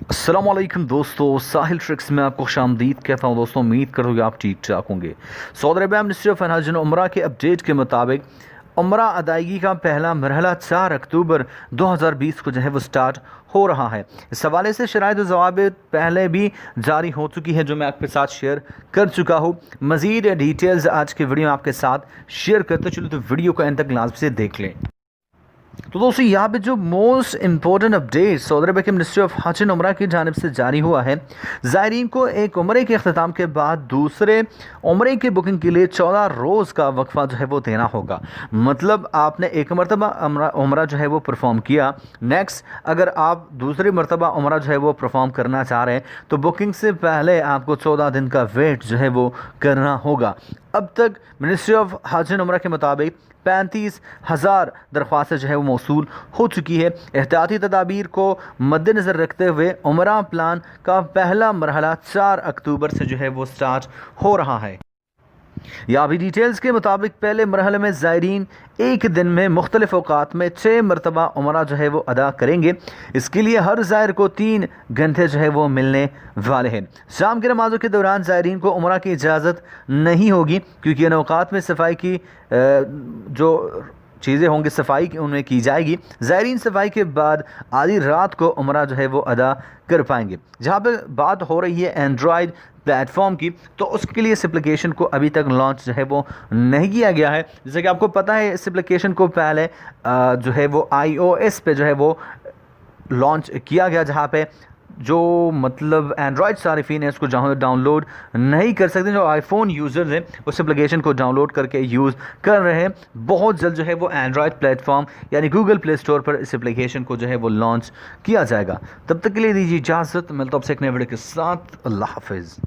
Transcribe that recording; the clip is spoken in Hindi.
अस्सलाम वालेकुम दोस्तों, साहिल ट्रिक्स में आपको खुशामदीद कहता हूँ। दोस्तों उम्मीद करो कि आप ठीक ठाक होंगे। Saudi Arab ministry of finance उम्रा के अपडेट के मुताबिक उम्रा अदायगी का पहला मरहला 4 अक्टूबर 2020 को जो है वो स्टार्ट हो रहा है। इस हवाले से शराइत और ज़वाबित पहले भी जारी हो चुकी है, जो मैं आपके साथ शेयर कर चुका हूँ। मज़ीद डिटेल्स आज के वीडियो में आपके साथ शेयर करते चलो, तो वीडियो को एंड तक लाजमी से देख लें। तो दोस्तों यहाँ पे जो मोस्ट इंपॉर्टेंट अपडेट सऊदी अरब के मिनिस्ट्री ऑफ हज एंड उम्रा की जानिब से जारी हुआ है, ज़ायरीन को एक उम्रे के अख्ताम के बाद दूसरे उम्रे की बुकिंग के लिए 14 रोज़ का वक्फा जो है वो देना होगा। मतलब आपने एक मरतबा उम्रा जो है वो परफॉर्म किया, नेक्स्ट अगर आप दूसरी मरतबा उम्रा जो है वो परफॉर्म करना चाह रहे हैं तो बुकिंग से पहले आपको 14 दिन का वेट जो है वो करना होगा। अब तक मिनिस्ट्री ऑफ हज एंड उम्रा के मुताबिक 35,000 दरख्वास्तें जो है वो मौसूल हो चुकी है। एहतियाती तदाबीर को मद्देनज़र रखते हुए उमरा प्लान का पहला मरहला 4 अक्टूबर से जो है वो स्टार्ट हो रहा है। यहाँ भी डिटेल्स के मुताबिक पहले मरहले में ज़ायरीन एक दिन में मुख्तलिफ औकात में 6 मरतबा उमरा जो है वो अदा करेंगे। इसके लिए हर ज़ायर को 3 घंटे जो है वो मिलने वाले हैं। शाम की नमाज़ों के दौरान ज़ायरीन को उमरा की इजाज़त नहीं होगी, क्योंकि इन औकात में सफाई की जो चीज़ें होंगी सफाई उनमें की जाएगी। ज़ायरीन सफाई के बाद आधी रात को उमरा जो है वो अदा कर पाएंगे। जहाँ पे बात हो रही है एंड्रॉयड प्लेटफॉर्म की, तो उसके लिए इस एप्लीकेशन को अभी तक लॉन्च जो है वो नहीं किया गया है। जैसे कि आपको पता है इस एप्लीकेशन को पहले जो है वो iOS पे जो है वो लॉन्च किया गया, जहाँ पे जो मतलब एंड्रॉयड सारिफिन है इसको डाउनलोड नहीं कर सकते। जो आईफोन यूज़र्स हैं उस एप्लीकेशन को डाउनलोड करके यूज़ कर रहे हैं। बहुत जल्द जो है वो एंड्रॉयड प्लेटफॉर्म यानी गूगल प्ले स्टोर पर इस एप्लीकेशन को जो है वो लॉन्च किया जाएगा। तब तक के लिए दीजिए इजाज़त, मिलता हूं आपसे एक नए वीडियो के साथ। अल्लाह हाफिज़।